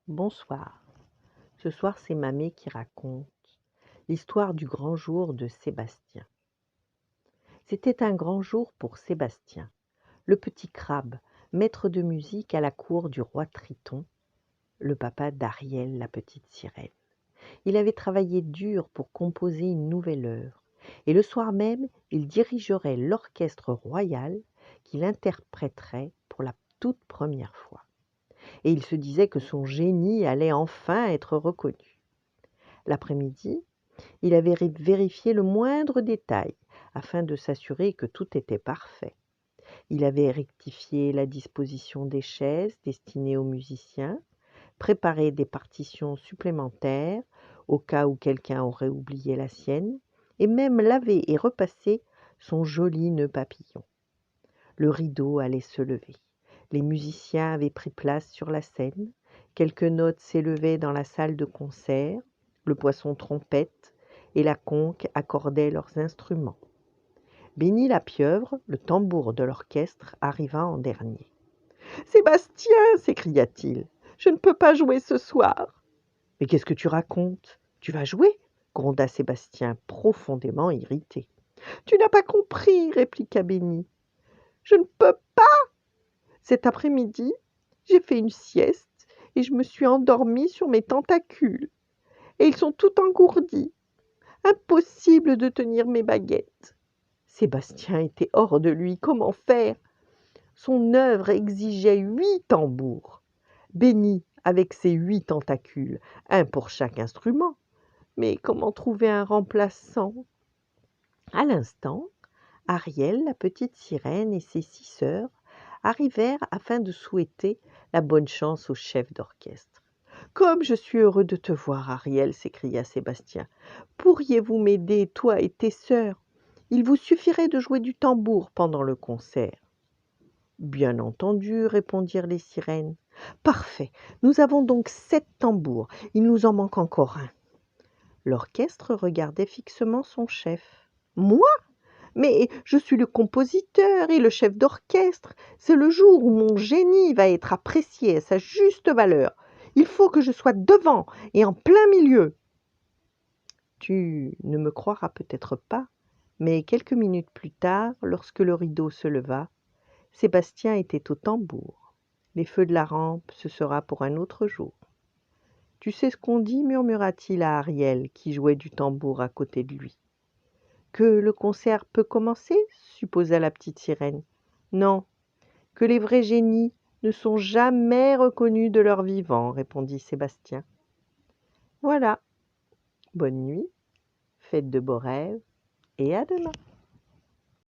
Bonsoir. Ce soir, c'est Mamé qui raconte l'histoire du grand jour de Sébastien. C'était un grand jour pour Sébastien, le petit crabe, maître de musique à la cour du roi Triton, le papa d'Ariel, la petite sirène. Il avait travaillé dur pour composer une nouvelle œuvre, et le soir même, il dirigerait l'orchestre royal qu'il interpréterait pour la toute première fois. Et il se disait que son génie allait enfin être reconnu. L'après-midi, il avait vérifié le moindre détail afin de s'assurer que tout était parfait. Il avait rectifié la disposition des chaises destinées aux musiciens, préparé des partitions supplémentaires au cas où quelqu'un aurait oublié la sienne, et même lavé et repassé son joli nœud papillon. Le rideau allait se lever. Les musiciens avaient pris place sur la scène. Quelques notes s'élevaient dans la salle de concert. Le poisson trompette et la conque accordaient leurs instruments. Béni la pieuvre, le tambour de l'orchestre, arriva en dernier. « Sébastien !» s'écria-t-il. « Je ne peux pas jouer ce soir. »« Mais qu'est-ce que tu racontes ? Tu vas jouer ?» gronda Sébastien, profondément irrité. « Tu n'as pas compris, répliqua Béni. Je ne peux pas. Cet après-midi, j'ai fait une sieste et je me suis endormi sur mes tentacules. Et ils sont tout engourdis. Impossible de tenir mes baguettes. » Sébastien était hors de lui. Comment faire ? Son œuvre exigeait 8 tambours. Béni avec ses 8 tentacules, un pour chaque instrument. Mais comment trouver un remplaçant ? À l'instant, Ariel, la petite sirène, et ses 6 sœurs arrivèrent afin de souhaiter la bonne chance au chef d'orchestre. « Comme je suis heureux de te voir, Ariel !» s'écria Sébastien. « Pourriez-vous m'aider, toi et tes sœurs ? Il vous suffirait de jouer du tambour pendant le concert. » « Bien entendu, » répondirent les sirènes. « Parfait, nous avons donc 7 tambours, il nous en manque encore un. » L'orchestre regardait fixement son chef. « Moi ? Mais je suis le compositeur et le chef d'orchestre. C'est le jour où mon génie va être apprécié à sa juste valeur. Il faut que je sois devant et en plein milieu. » Tu ne me croiras peut-être pas, mais quelques minutes plus tard, lorsque le rideau se leva, Sébastien était au tambour. Les feux de la rampe, ce sera pour un autre jour. « Tu sais ce qu'on dit ?» murmura-t-il à Ariel, qui jouait du tambour à côté de lui. « Que le concert peut commencer ?» supposa la petite sirène. « Non, que les vrais génies ne sont jamais reconnus de leur vivant, » répondit Sébastien. « Voilà, bonne nuit, faites de beaux rêves et à demain. »